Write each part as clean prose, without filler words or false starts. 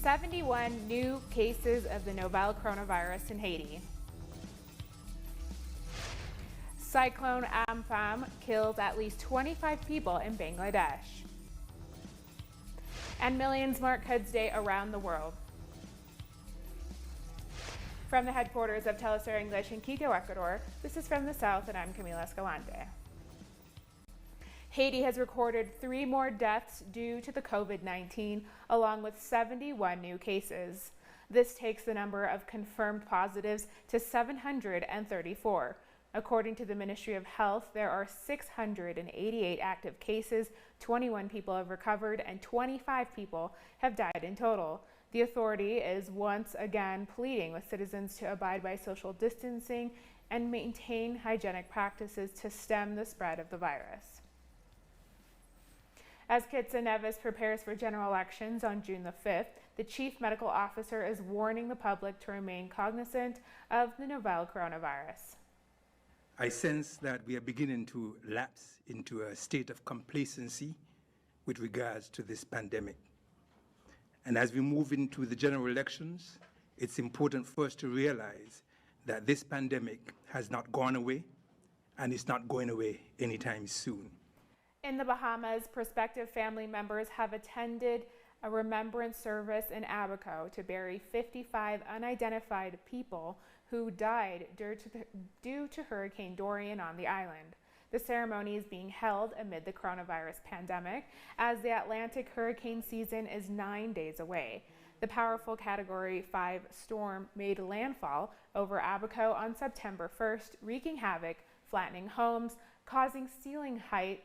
71 new cases of the novel coronavirus in Haiti. Cyclone Amphan kills at least 25 people in Bangladesh. And millions mark Kids Day around the world. From the headquarters of Telesur English in Quito, Ecuador, this is From the South, and I'm Camila Escalante. Haiti has recorded 3 more deaths due to the COVID-19, along with 71 new cases. This takes the number of confirmed positives to 734. According to the Ministry of Health, there are 688 active cases, 21 people have recovered, and 25 people have died in total. The authority is once again pleading with citizens to abide by social distancing and maintain hygienic practices to stem the spread of the virus. As Kitsa Neves prepares for general elections on June the 5th, the chief medical officer is warning the public to remain cognizant of the novel coronavirus. I sense that we are beginning to lapse into a state of complacency with regards to this pandemic. And as we move into the general elections, it's important for us to realize that this pandemic has not gone away, and it's not going away anytime soon. In the Bahamas, prospective family members have attended a remembrance service in Abaco to bury 55 unidentified people who died due to Hurricane Dorian on the island. The ceremony is being held amid the coronavirus pandemic as the Atlantic hurricane season is 9 days away. The powerful Category 5 storm made landfall over Abaco on September 1st, wreaking havoc, flattening homes, causing ceiling height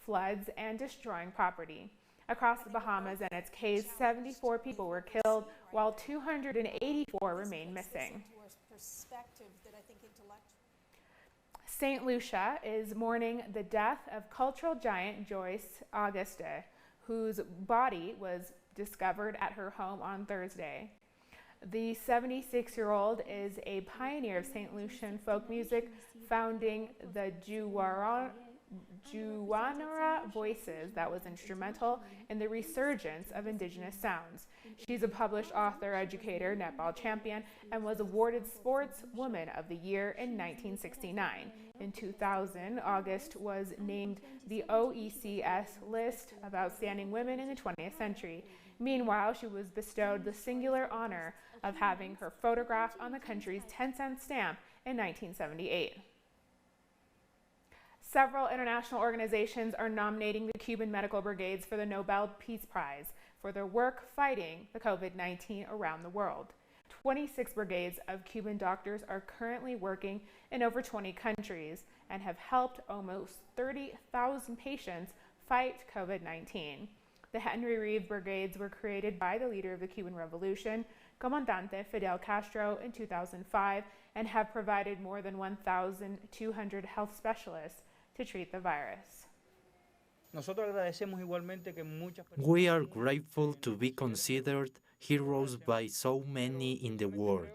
floods, and destroying property. Across the Bahamas and its cays, 74 people were killed, while 284 remain missing. St. Lucia is mourning the death of cultural giant Joyce Auguste, whose body was discovered at her home on Thursday. The 76-year-old is a pioneer of St. Lucian folk music, founding the Juwanara Voices that was instrumental in the resurgence of indigenous sounds. She's a published author, educator, netball champion, and was awarded Sportswoman of the Year in 1969. In 2000, August was named the OECS list of outstanding women in the 20th century. Meanwhile, she was bestowed the singular honor of having her photograph on the country's 10-cent stamp in 1978. Several international organizations are nominating the Cuban medical brigades for the Nobel Peace Prize for their work fighting the COVID-19 around the world. 26 brigades of Cuban doctors are currently working in over 20 countries and have helped almost 30,000 patients fight COVID-19. The Henry Reeve Brigades were created by the leader of the Cuban Revolution, Comandante Fidel Castro, in 2005 and have provided more than 1,200 health specialists to treat the virus. We are grateful to be considered heroes by so many in the world.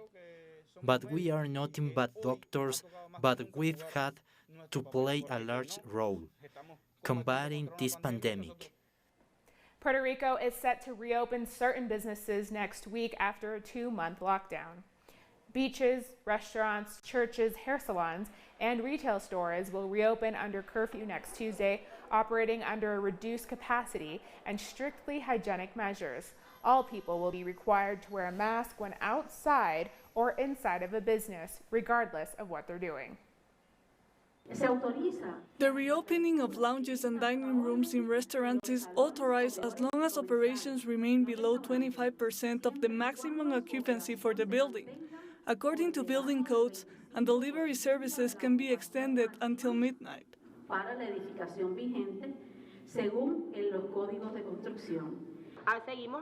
But we are nothing but doctors, but we've had to play a large role combating this pandemic. Puerto Rico is set to reopen certain businesses next week after a 2-month lockdown. Beaches, restaurants, churches, hair salons, and retail stores will reopen under curfew next Tuesday, operating under a reduced capacity and strictly hygienic measures. All people will be required to wear a mask when outside or inside of a business, regardless of what they're doing. The reopening of lounges and dining rooms in restaurants is authorized as long as operations remain below 25% of the maximum occupancy for the building. According to building codes, and delivery services can be extended until midnight.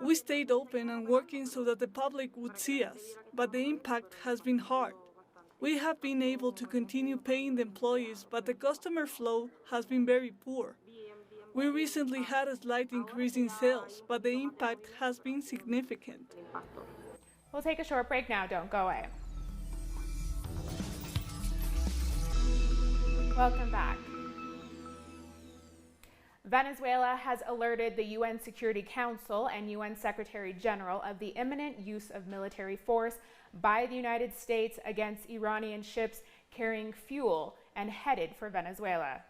We stayed open and working so that the public would see us, but the impact has been hard. We have been able to continue paying the employees, but the customer flow has been very poor. We recently had a slight increase in sales, but the impact has been significant. We'll take a short break now. Don't go away. Welcome back. Venezuela has alerted the UN Security Council and UN Secretary General of the imminent use of military force by the United States against Iranian ships carrying fuel and headed for Venezuela.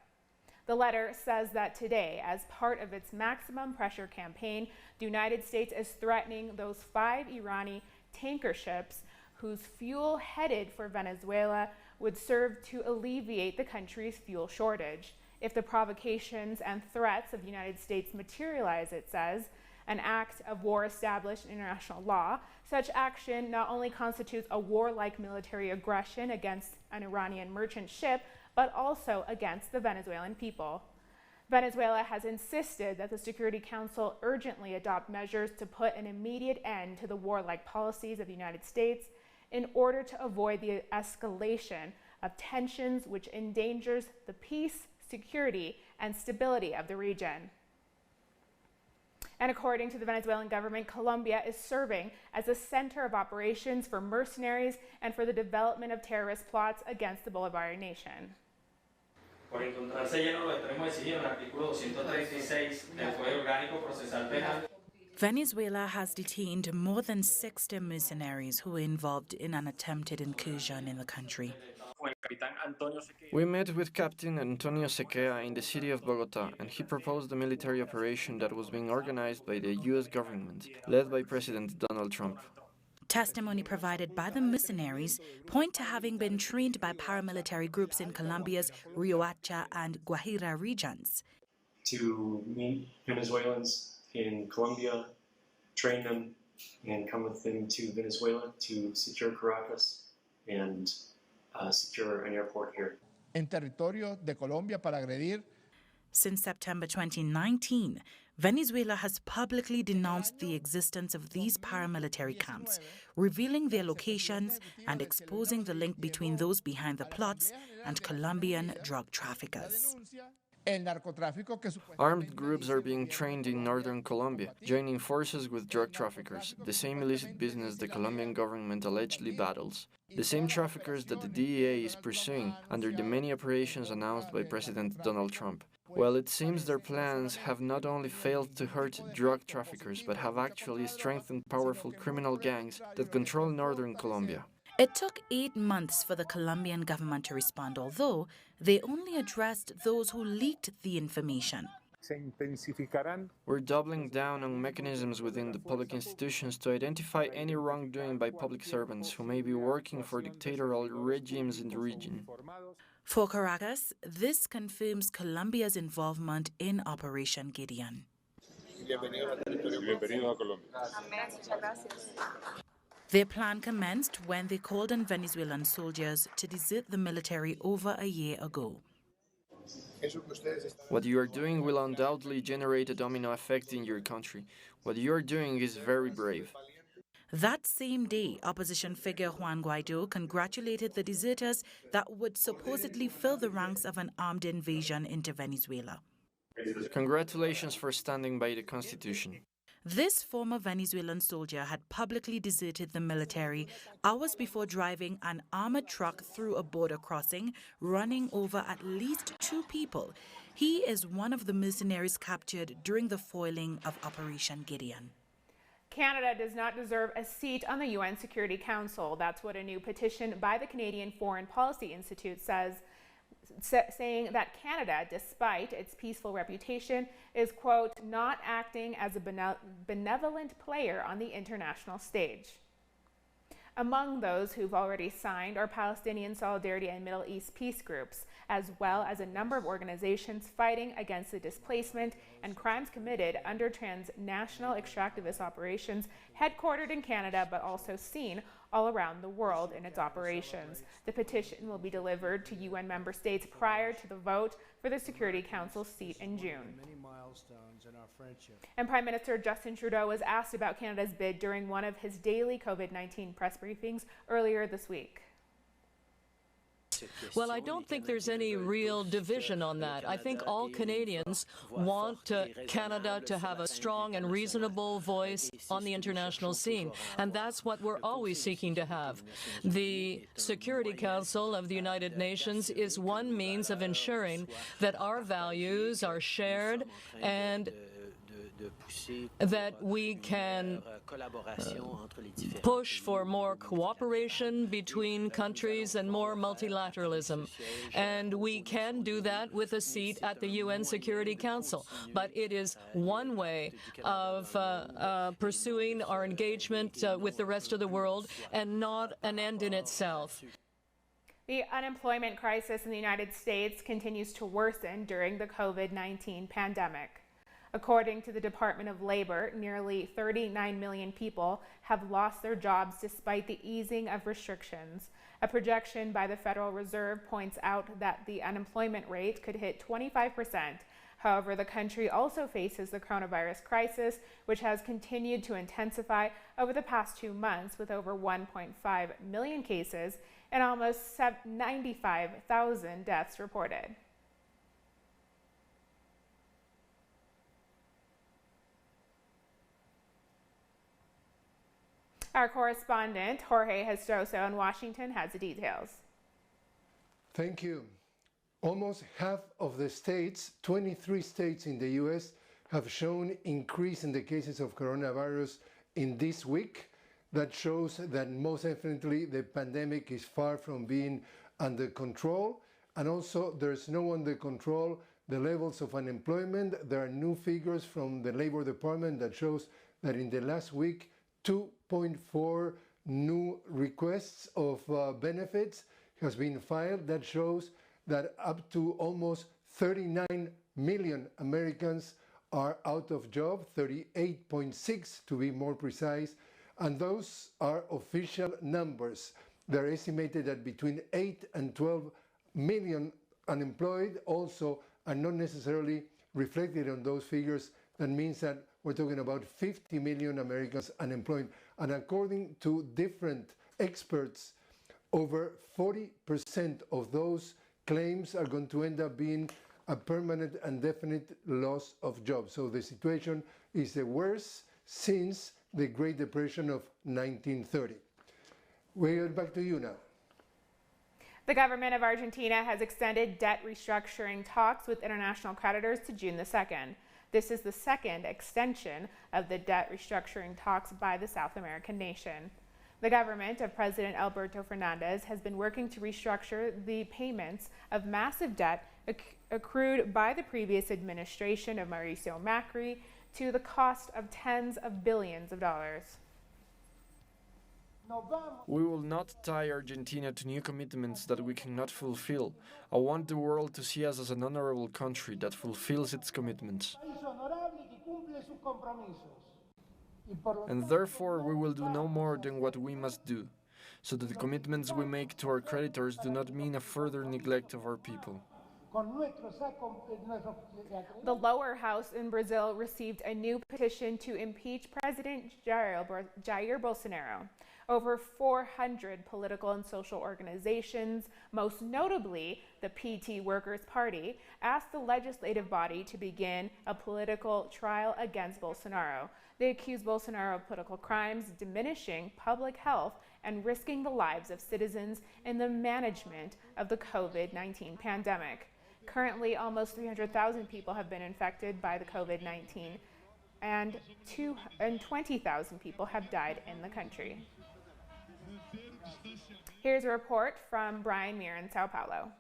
The letter says that today, as part of its maximum pressure campaign, the United States is threatening those 5 Iranian tanker ships whose fuel headed for Venezuela would serve to alleviate the country's fuel shortage. If the provocations and threats of the United States materialize, it says, an act of war established in international law, such action not only constitutes a warlike military aggression against an Iranian merchant ship, but also against the Venezuelan people. Venezuela has insisted that the Security Council urgently adopt measures to put an immediate end to the warlike policies of the United States in order to avoid the escalation of tensions which endangers the peace, security, and stability of the region. And according to the Venezuelan government, Colombia is serving as a center of operations for mercenaries and for the development of terrorist plots against the Bolivarian nation. Por encontrarse lleno lo extremo exigido en el artículo 236 del Código Orgánico Procesal Penal. Venezuela has detained more than 60 mercenaries who were involved in an attempted incursion in the country. We met with Captain Antonio Sequea in the city of Bogota, and he proposed a military operation that was being organized by the U.S. government, led by President Donald Trump. Testimony provided by the mercenaries point to having been trained by paramilitary groups in Colombia's Riohacha and Guajira regions. To meet Venezuelans in Colombia, train them, and come with them to Venezuela to secure Caracas and secure an airport here. En territorio de Colombia para agredir. Since September 2019, Venezuela has publicly denounced the existence of these paramilitary camps, revealing their locations and exposing the link between those behind the plots and Colombian drug traffickers. Armed groups are being trained in northern Colombia, joining forces with drug traffickers, the same illicit business the Colombian government allegedly battles, the same traffickers that the DEA is pursuing under the many operations announced by President Donald Trump. Well, it seems their plans have not only failed to hurt drug traffickers, but have actually strengthened powerful criminal gangs that control northern Colombia. It took 8 months for the Colombian government to respond, although they only addressed those who leaked the information. We're doubling down on mechanisms within the public institutions to identify any wrongdoing by public servants who may be working for dictatorial regimes in the region. For Caracas, this confirms Colombia's involvement in Operation Gideon. Their plan commenced when they called on Venezuelan soldiers to desert the military over a year ago. What you are doing will undoubtedly generate a domino effect in your country. What you are doing is very brave. That same day, opposition figure Juan Guaido congratulated the deserters that would supposedly fill the ranks of an armed invasion into Venezuela. Congratulations for standing by the Constitution. This former Venezuelan soldier had publicly deserted the military hours before driving an armored truck through a border crossing, running over at least 2 people. He is one of the mercenaries captured during the foiling of Operation Gideon. Canada does not deserve a seat on the UN Security Council. That's what a new petition by the Canadian Foreign Policy Institute says, saying that Canada, despite its peaceful reputation, is, quote, not acting as a benevolent player on the international stage. Among those who've already signed are Palestinian Solidarity and Middle East peace groups, as well as a number of organizations fighting against the displacement and crimes committed under transnational extractivist operations headquartered in Canada but also seen all around the world in its operations. The petition will be delivered to UN member states prior to the vote for the Security Council seat in June. And Prime Minister Justin Trudeau was asked about Canada's bid during one of his daily COVID-19 press briefings earlier this week. Well, I don't think there's any real division on that. I think all Canadians want Canada to have a strong and reasonable voice on the international scene, and that's what we're always seeking to have. The Security Council of the United Nations is one means of ensuring that our values are shared and that we can push for more cooperation between countries and more multilateralism. And we can do that with a seat at the UN Security Council. But it is one way of pursuing our engagement with the rest of the world and not an end in itself. The unemployment crisis in the United States continues to worsen during the COVID-19 pandemic. According to the Department of Labor, nearly 39 million people have lost their jobs despite the easing of restrictions. A projection by the Federal Reserve points out that the unemployment rate could hit 25%. However, the country also faces the coronavirus crisis, which has continued to intensify over the past 2 months with over 1.5 million cases and almost 95,000 deaths reported. Our correspondent, Jorge Gestroso in Washington, has the details. Thank you. Almost half of the states, 23 states in the U.S., have shown increase in the cases of coronavirus in this week. That shows that most definitely the pandemic is far from being under control. And also there's no under control the levels of unemployment. There are new figures from the Labor Department that shows that in the last week, 2.4 new requests of benefits has been filed. That shows that up to almost 39 million Americans are out of job, 38.6 to be more precise, and those are official numbers. They're estimated that between 8 and 12 million unemployed also are not necessarily reflected on those figures. That means that we're talking about 50 million Americans unemployed. And according to different experts, over 40% of those claims are going to end up being a permanent and definite loss of jobs. So the situation is the worst since the Great Depression of 1930. We're back to you now. The government of Argentina has extended debt restructuring talks with international creditors to June the 2nd. This is the second extension of the debt restructuring talks by the South American nation. The government of President Alberto Fernandez has been working to restructure the payments of massive debt accrued by the previous administration of Mauricio Macri to the cost of tens of billions of dollars. We will not tie Argentina to new commitments that we cannot fulfill. I want the world to see us as an honorable country that fulfills its commitments. And therefore we will do no more than what we must do, so that the commitments we make to our creditors do not mean a further neglect of our people. The lower house in Brazil received a new petition to impeach President Jair Bolsonaro. Over 400 political and social organizations, most notably the PT Workers' Party, asked the legislative body to begin a political trial against Bolsonaro. They accuse Bolsonaro of political crimes, diminishing public health, and risking the lives of citizens in the management of the COVID-19 pandemic. Currently, almost 300,000 people have been infected by the COVID-19, and 20,000 people have died in the country. Here's a report from Brian Muir in Sao Paulo.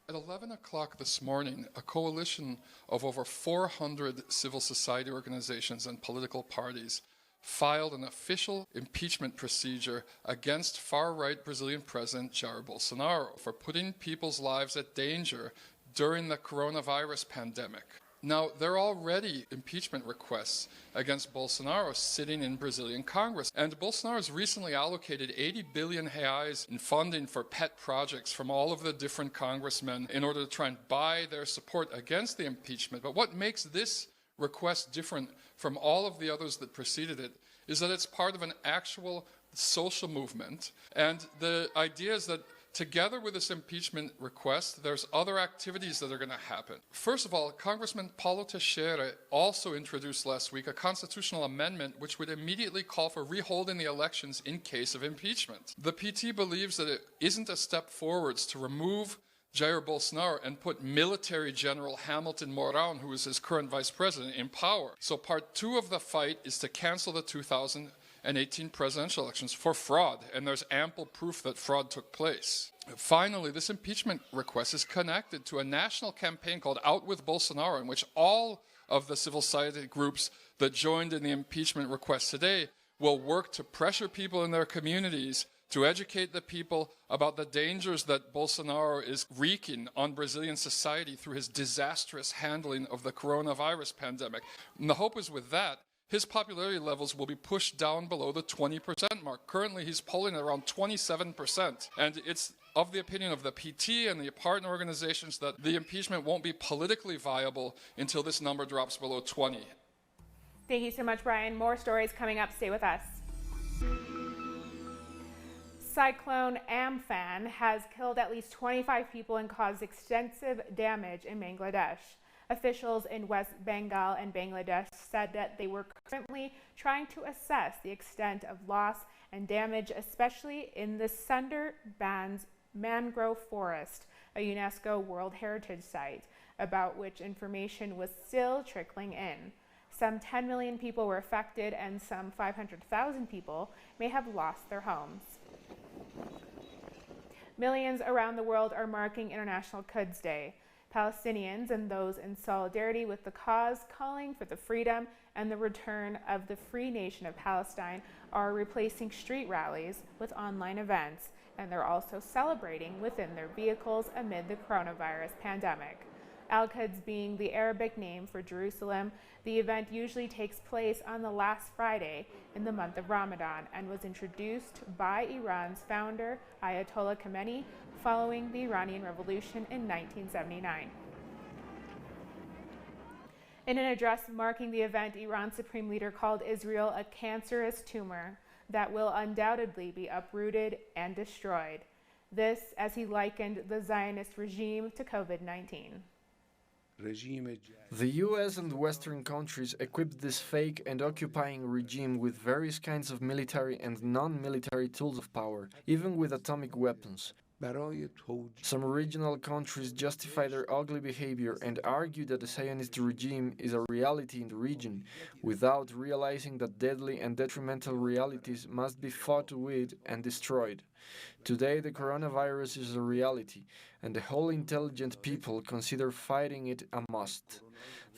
At 11 o'clock this morning, a coalition of over 400 civil society organizations and political parties filed an official impeachment procedure against far-right Brazilian President Jair Bolsonaro for putting people's lives at danger during the coronavirus pandemic. Now, there are already impeachment requests against Bolsonaro sitting in Brazilian Congress, and Bolsonaro has recently allocated 80 billion reais in funding for pet projects from all of the different congressmen in order to try and buy their support against the impeachment. But what makes this request different from all of the others that preceded it is that it's part of an actual social movement, and the idea is that together with this impeachment request, there's other activities that are going to happen. First of all, Congressman Paulo Teixeira also introduced last week a constitutional amendment which would immediately call for reholding the elections in case of impeachment. The PT believes that it isn't a step forwards to remove Jair Bolsonaro and put military General Hamilton Mourão, who is his current vice president, in power. So part two of the fight is to cancel the 2018 presidential elections for fraud, and there's ample proof that fraud took place. Finally, this impeachment request is connected to a national campaign called Out with Bolsonaro, in which all of the civil society groups that joined in the impeachment request today will work to pressure people in their communities to educate the people about the dangers that Bolsonaro is wreaking on Brazilian society through his disastrous handling of the coronavirus pandemic. And the hope is with that, his popularity levels will be pushed down below the 20% mark. Currently, he's polling at around 27%. And it's of the opinion of the PT and the partner organizations that the impeachment won't be politically viable until this number drops below 20. Thank you so much, Brian. More stories coming up. Stay with us. Cyclone Amphan has killed at least 25 people and caused extensive damage in Bangladesh. Officials in West Bengal and Bangladesh said that they were currently trying to assess the extent of loss and damage, especially in the Sundarbans mangrove forest, a UNESCO World Heritage Site, about which information was still trickling in. Some 10 million people were affected and some 500,000 people may have lost their homes. Millions around the world are marking International Quds Day. Palestinians and those in solidarity with the cause calling for the freedom and the return of the free nation of Palestine are replacing street rallies with online events, and they're also celebrating within their vehicles amid the coronavirus pandemic. Al-Quds being the Arabic name for Jerusalem, the event usually takes place on the last Friday in the month of Ramadan and was introduced by Iran's founder, Ayatollah Khamenei, following the Iranian Revolution in 1979. In an address marking the event, Iran's supreme leader called Israel a cancerous tumor that will undoubtedly be uprooted and destroyed. This as he likened the Zionist regime to COVID-19. The US and Western countries equipped this fake and occupying regime with various kinds of military and non-military tools of power, even with atomic weapons. Some regional countries justify their ugly behavior and argue that the Zionist regime is a reality in the region, without realizing that deadly and detrimental realities must be fought with and destroyed. Today, the coronavirus is a reality, and the whole intelligent people consider fighting it a must.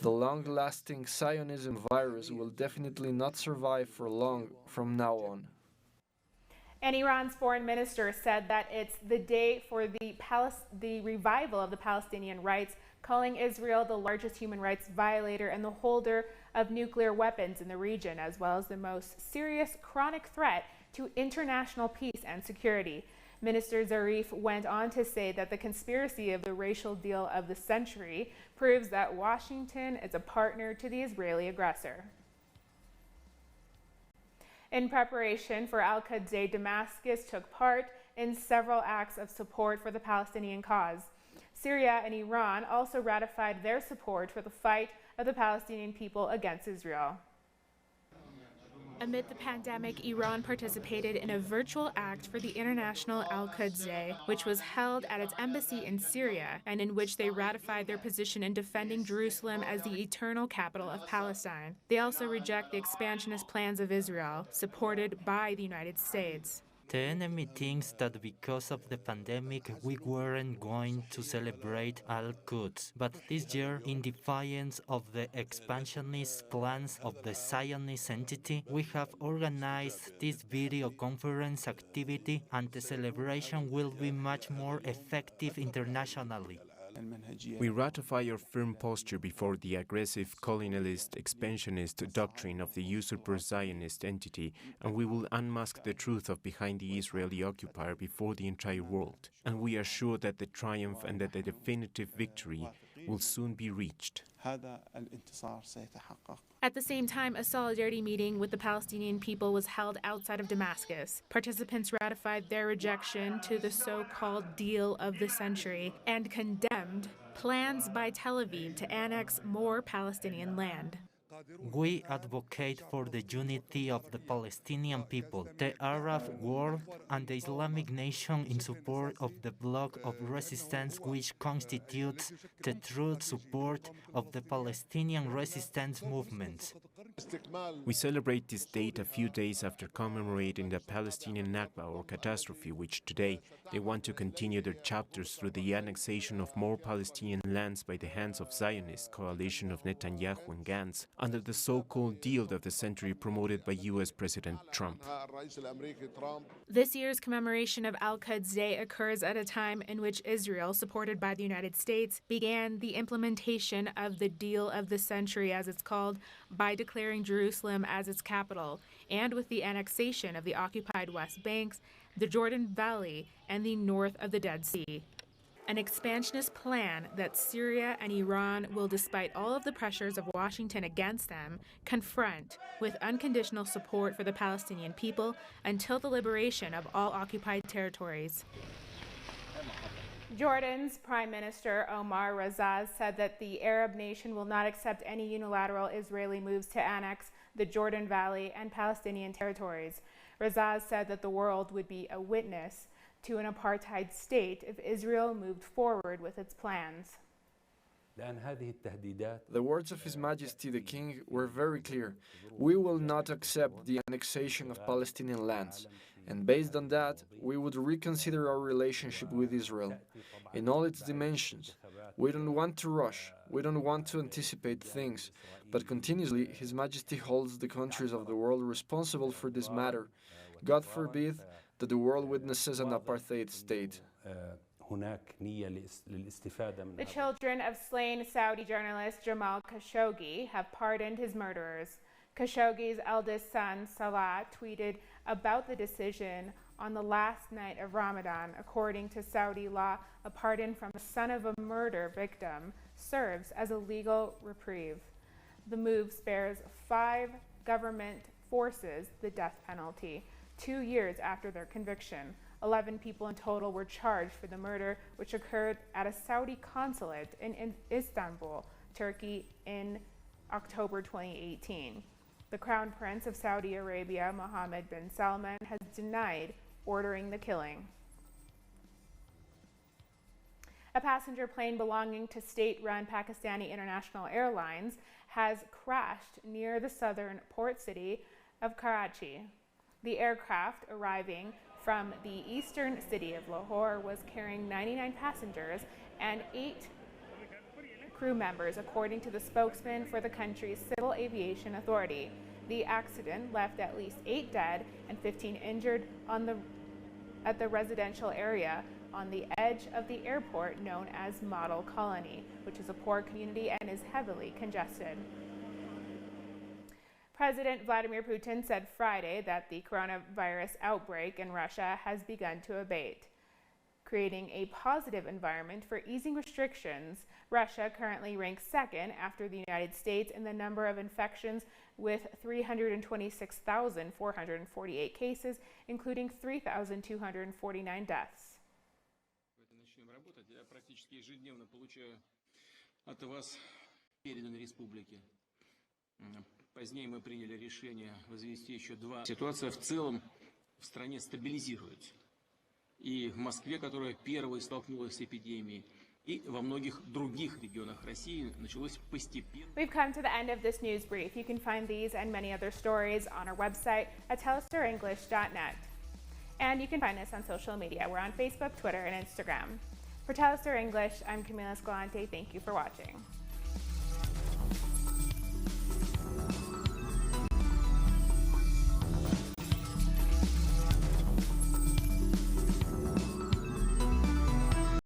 The long-lasting Zionism virus will definitely not survive for long from now on. And Iran's foreign minister said that it's the day for the revival of the Palestinian rights, calling Israel the largest human rights violator and the holder of nuclear weapons in the region, as well as the most serious chronic threat to international peace and security. Minister Zarif went on to say that the conspiracy of the racial deal of the century proves that Washington is a partner to the Israeli aggressor. In preparation for Al-Quds Day, Damascus took part in several acts of support for the Palestinian cause. Syria and Iran also ratified their support for the fight of the Palestinian people against Israel. Amid the pandemic, Iran participated in a virtual act for the International Al-Quds Day, which was held at its embassy in Syria, and in which they ratified their position in defending Jerusalem as the eternal capital of Palestine. They also reject the expansionist plans of Israel, supported by the United States. The enemy thinks that because of the pandemic we weren't going to celebrate Al-Quds, but this year, in defiance of the expansionist plans of the Zionist entity, we have organized this video conference activity, and the celebration will be much more effective internationally. We ratify your firm posture before the aggressive colonialist expansionist doctrine of the usurper Zionist entity, and we will unmask the truth of behind the Israeli occupier before the entire world. And we are sure that the triumph and that the definitive victory will soon be reached. At the same time, a solidarity meeting with the Palestinian people was held outside of Damascus. Participants ratified their rejection to the so-called deal of the century and condemned plans by Tel Aviv to annex more Palestinian land. We advocate for the unity of the Palestinian people, the Arab world, and the Islamic nation in support of the bloc of resistance which constitutes the true support of the Palestinian resistance movements. We celebrate this date a few days after commemorating the Palestinian Nakba or catastrophe, which today they want to continue their chapters through the annexation of more Palestinian lands by the hands of Zionist coalition of Netanyahu and Gantz under the so-called deal of the century promoted by US President Trump. This year's commemoration of Al-Quds Day occurs at a time in which Israel, supported by the United States, began the implementation of the deal of the century, as it's called, by declaring Jerusalem as its capital, and with the annexation of the occupied West Banks, the Jordan Valley, and the north of the Dead Sea. An expansionist plan that Syria and Iran will, despite all of the pressures of Washington against them, confront with unconditional support for the Palestinian people until the liberation of all occupied territories. Jordan's Prime Minister Omar Razaz said that the Arab nation will not accept any unilateral Israeli moves to annex the Jordan Valley and Palestinian territories. Razaz said that the world would be a witness to an apartheid state if Israel moved forward with its plans. The words of His Majesty the King were very clear. We will not accept the annexation of Palestinian lands, and based on that, we would reconsider our relationship with Israel in all its dimensions. We don't want to rush, we don't want to anticipate things, but continuously His Majesty holds the countries of the world responsible for this matter. God forbid that the world witnesses an apartheid state. The children of slain Saudi journalist Jamal Khashoggi have pardoned his murderers. Khashoggi's eldest son, Salah, tweeted about the decision on the last night of Ramadan. According to Saudi law, a pardon from the son of a murder victim serves as a legal reprieve. The move spares 5 government forces the death penalty 2 years after their conviction. 11 people in total were charged for the murder, which occurred at a Saudi consulate in Istanbul, Turkey, in October 2018. The Crown Prince of Saudi Arabia, Mohammed bin Salman, has denied ordering the killing. A passenger plane belonging to state-run Pakistani International Airlines has crashed near the southern port city of Karachi. The aircraft, arriving from the eastern city of Lahore, was carrying 99 passengers and 8 crew members, according to the spokesman for the country's Civil Aviation Authority. The accident left at least 8 dead and 15 injured at the residential area on the edge of the airport known as Model Colony, which is a poor community and is heavily congested. President Vladimir Putin said Friday that the coronavirus outbreak in Russia has begun to abate, creating a positive environment for easing restrictions. Russia currently ranks second after the United States in the number of infections, with 326,448 cases, including 3,249 deaths. Позднее мы приняли решение возвести еще 2. Ситуация в целом в стране стабилизируется. И в Москве, которая первой столкнулась с эпидемией, и во многих других регионах России началось постепенно. We've come to the end of this news brief. You can find these and many other stories on our website at telestarrenglish.net. And you can find us on social media. We're on Facebook, Twitter, and Instagram. For Telestar English, I'm Camila Escalante. Thank you for watching.